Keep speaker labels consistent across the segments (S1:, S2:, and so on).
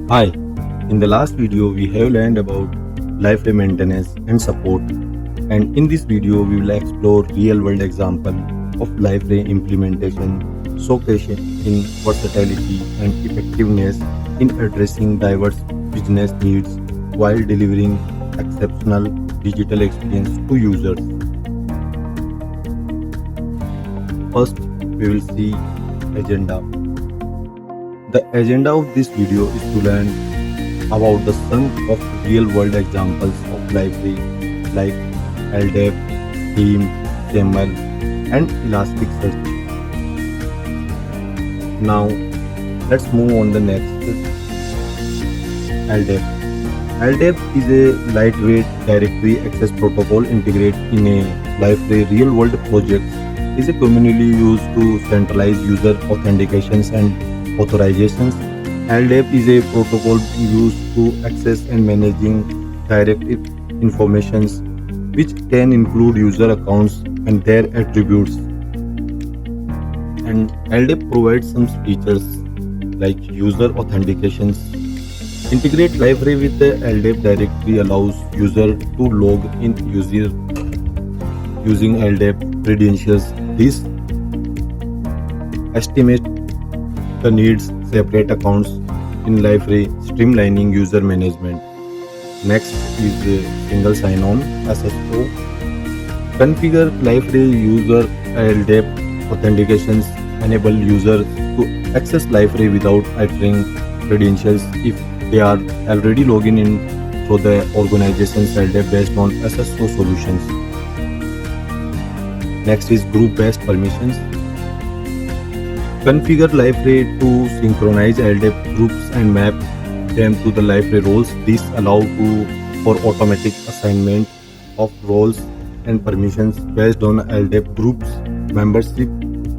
S1: Hi, in the last video we have learned about life maintenance and support, and in this video we will explore real world example of life implementation showcasing in versatility and effectiveness in addressing diverse business needs while delivering exceptional digital experience to users. First, we will see agenda. The agenda of this video is to learn about the some of real-world examples of library like LDAP, Theme, SAML, and Elasticsearch. Now, let's move on the next LDAP. LDAP is a lightweight directory access protocol integrated in a library real-world project. Is a commonly used to centralize user authentications and authorizations. LDAP is a protocol used to access and managing direct informations which can include user accounts and their attributes. And LDAP provides some features like user authentications. Integrate library with the LDAP directory allows user to log in using LDAP credentials. This estimate the needs separate accounts in library, streamlining user management. Next is the single sign-on SSO. Configure library user LDAP authentications enable users to access library without entering credentials if they are already logging in through the organization's LDAP based on SSO solutions. Next is group-based permissions. Configure library to synchronize LDAP groups and map them to the library roles. This allows for automatic assignment of roles and permissions based on LDAP groups membership,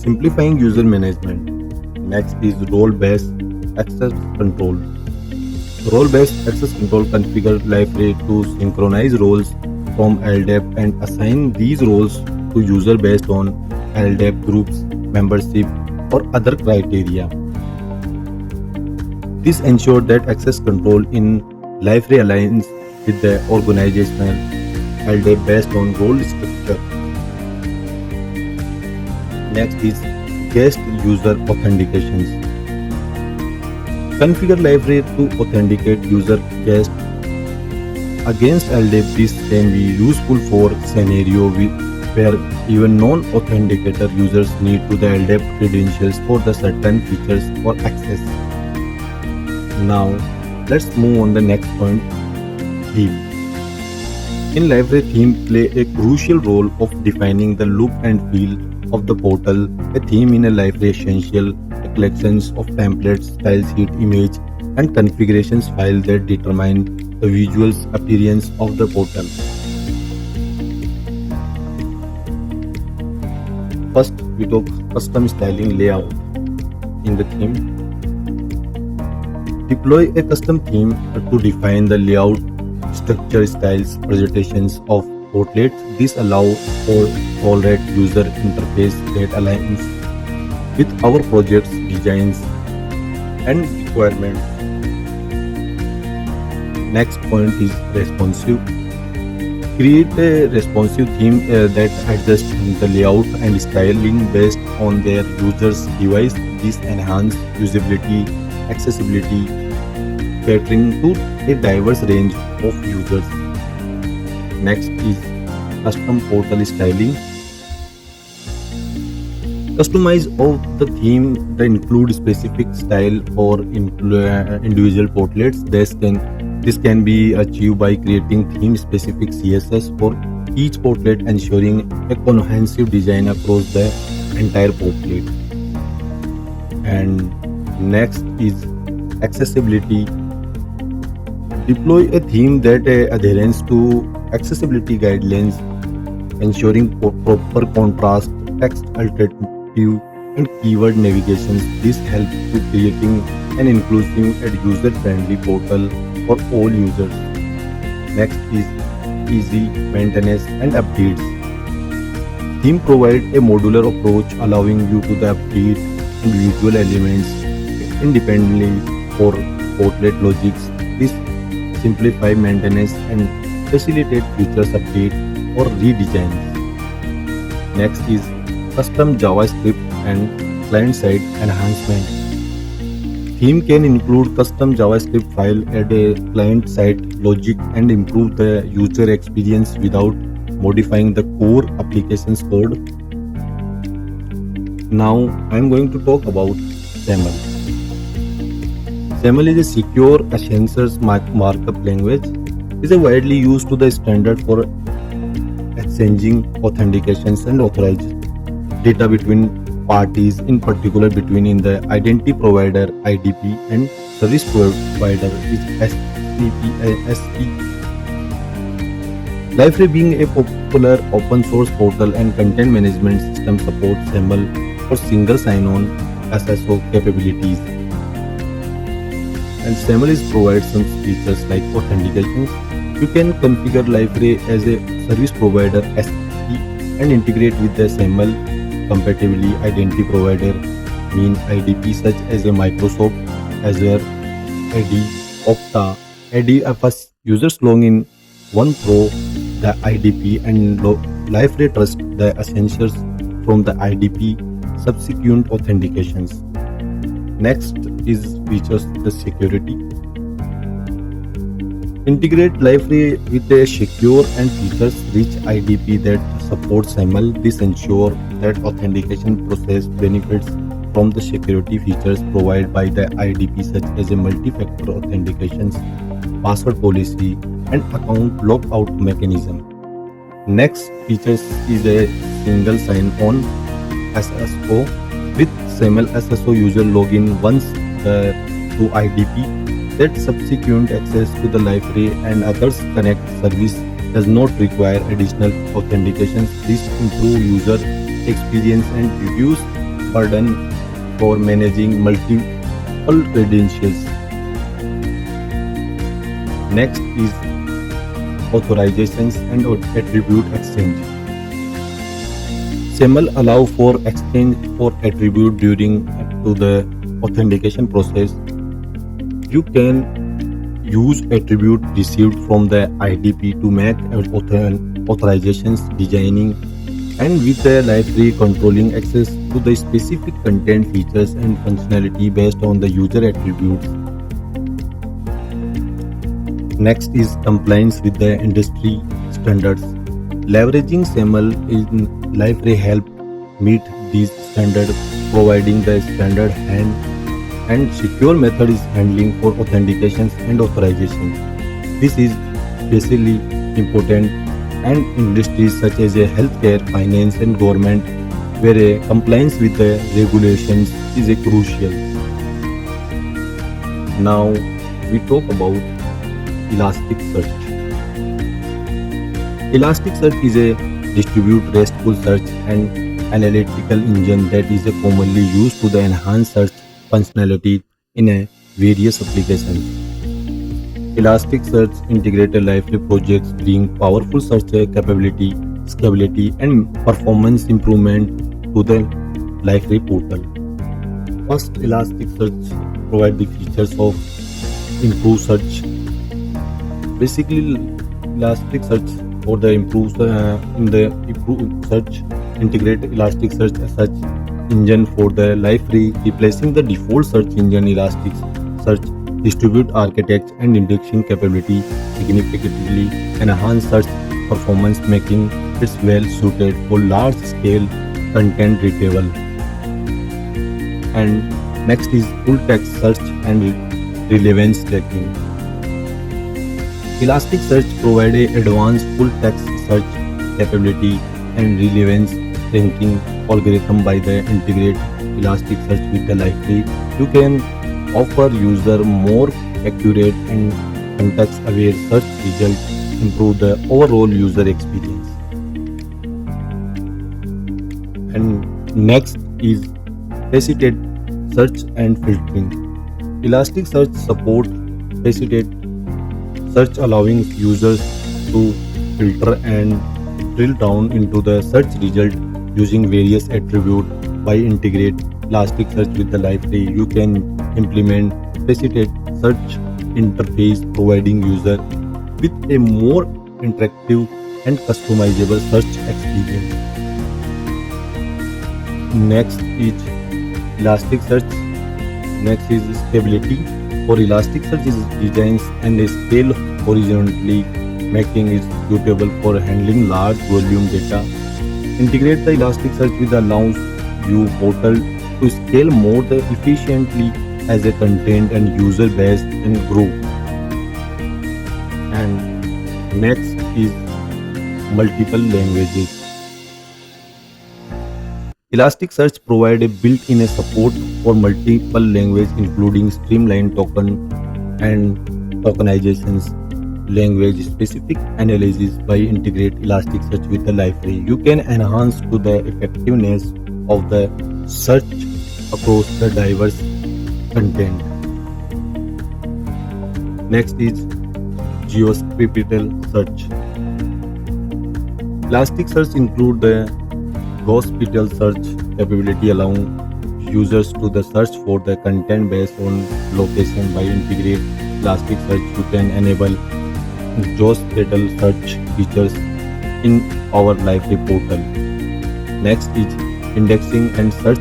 S1: simplifying user management. Next is role-based access control. Role-based access control configure library to synchronize roles from LDAP and assign these roles to user based on LDAP groups membership or other criteria. This ensures that access control in library aligns with the organizational LDAP based on role structure. Next is guest user authentications. Configure library to authenticate user guest against LDAP. This can be useful for scenario where even non-authenticator users need to the LDAP credentials for the certain features or access. Now, let's move on the next point, theme. In library, theme play a crucial role of defining the look and feel of the portal. A theme in a library essential collections of templates, style sheet, image, and configurations files that determine the visual appearance of the portal. First, we talk custom styling layout in the theme. Deploy a custom theme to define the layout, structure, styles, presentations of portlets. This allows for tolerate user interface that aligns with our project's designs and requirements. Next point is responsive. Create a responsive theme that adjusts the layout and styling based on their user's device. This enhances usability, accessibility, catering to a diverse range of users. Next is custom portal styling. Customize of the theme that include specific style for individual portlets. This can be achieved by creating theme-specific CSS for each portlet, ensuring a cohesive design across the entire portlet. And next is accessibility. Deploy a theme that adheres to accessibility guidelines, ensuring proper contrast, text alternative, and keyword navigations. This helps to creating an inclusive and user-friendly portal for all users. Next is easy maintenance and updates. Theme provide a modular approach allowing you to update individual elements independently for portlet logics. This simplify maintenance and facilitate features update or redesigns. Next is custom JavaScript and client-side enhancement. Theme can include custom JavaScript file, add a client-side logic, and improve the user experience without modifying the core application's code. Now I'm going to talk about SAML. SAML is a secure asynchronous markup language. It is a widely used to the standard for exchanging authentications and authorized data between parties, in particular between in the identity provider IDP and service provider is SPP. Liferay, being a popular open source portal and content management system, supports SAML for single sign-on SSO capabilities. And SAML provides some features like authentications. You can configure Liferay as a service provider SSP and integrate with the SAML compatibly identity provider mean IDP such as a Microsoft Azure AD, Okta, ADFS. Users log in one through the IDP and Liferay trust the essentials from the IDP subsequent authentications. Next is features the security. Integrate Liferay with a secure and features-rich IDP that supports SAML. This ensures that authentication process benefits from the security features provided by the IDP, such as a multi-factor authentications, password policy, and account lockout mechanism. Next features is a single sign-on SSO. With SAML SSO, user login once to IDP. That subsequent access to the Liferay and others connect service does not require additional authentications. This improves user experience and reduce burden for managing multiple credentials. Next is authorizations and attribute exchange. SAML allow for exchange for attribute during to the authentication process. You can use attribute received from the IDP to make authorizations, designing, and with the Liferay controlling access to the specific content, features, and functionality based on the user attributes. Next is compliance with the industry standards. Leveraging SAML in Liferay help meet these standards, providing the standard and secure methods handling for authentications and authorization. This is especially important in industries such as healthcare, finance, and government, where compliance with the regulations is crucial. Now we talk about Elasticsearch. Elasticsearch is a distributed RESTful search and analytical engine that is commonly used to enhance search functionality in various applications. Elasticsearch integrated Liferay projects bring powerful search capability, scalability, and performance improvement to the Liferay portal. First, Elasticsearch provides the features of improved search. Basically, Elasticsearch for the improved search integrate Elasticsearch as such engine for the Liferay, replacing the default search engine. Elasticsearch distribute architecture and indexing capability significantly enhance search performance, making it well suited for large scale content retrieval. And next is full text search and relevance tracking. Elasticsearch provides a advanced full text search capability and relevance ranking algorithm. By the integrate Elasticsearch with the Liferay, you can offer user more accurate and context-aware search results, improve the overall user experience. And next is faceted search and filtering. Elasticsearch support faceted search, allowing users to filter and drill down into the search result using various attributes. By integrate Elasticsearch with the Liferay, you can implement faceted search interface, providing user with a more interactive and customizable search experience. Next is Elasticsearch. Next is stability. For Elasticsearch is designs and scale horizontally, making it suitable for handling large volume data. Integrate the Elasticsearch with allows you portal to scale more efficiently as a content and user base and grow. And next is multiple languages. Elasticsearch provide a built-in support for multiple languages, including streamlined token and tokenizations, language-specific analysis. By integrate Elasticsearch with the library, you can enhance to the effectiveness of the search across the diverse content. Next is geoscriptal search. Elasticsearch include the geospatial search capability, allowing users to the search for the content based on location. By integrate Elasticsearch, you can enable geospatial search features in our library portal. Next is indexing and search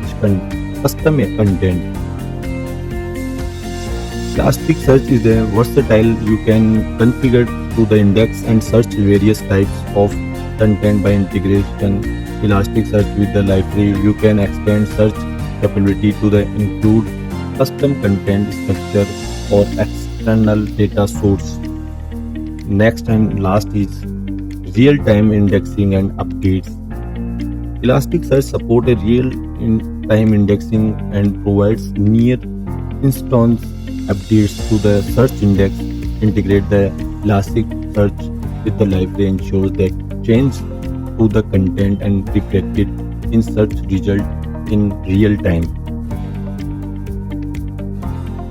S1: custom content. Elasticsearch is a versatile. You can configure to the index and search various types of content. By integration Elasticsearch with the library, you can extend search capability to the include custom content structure or external data source. Next and last is real-time indexing and updates. Elasticsearch support a real-time indexing and provides near instant updates to the search index. Integrate the Elasticsearch with the library ensures that change to the content and reflected in search result in real time.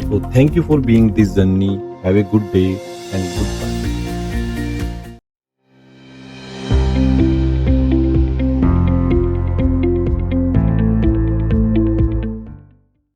S1: So thank you for being this journey. Have a good day and goodbye.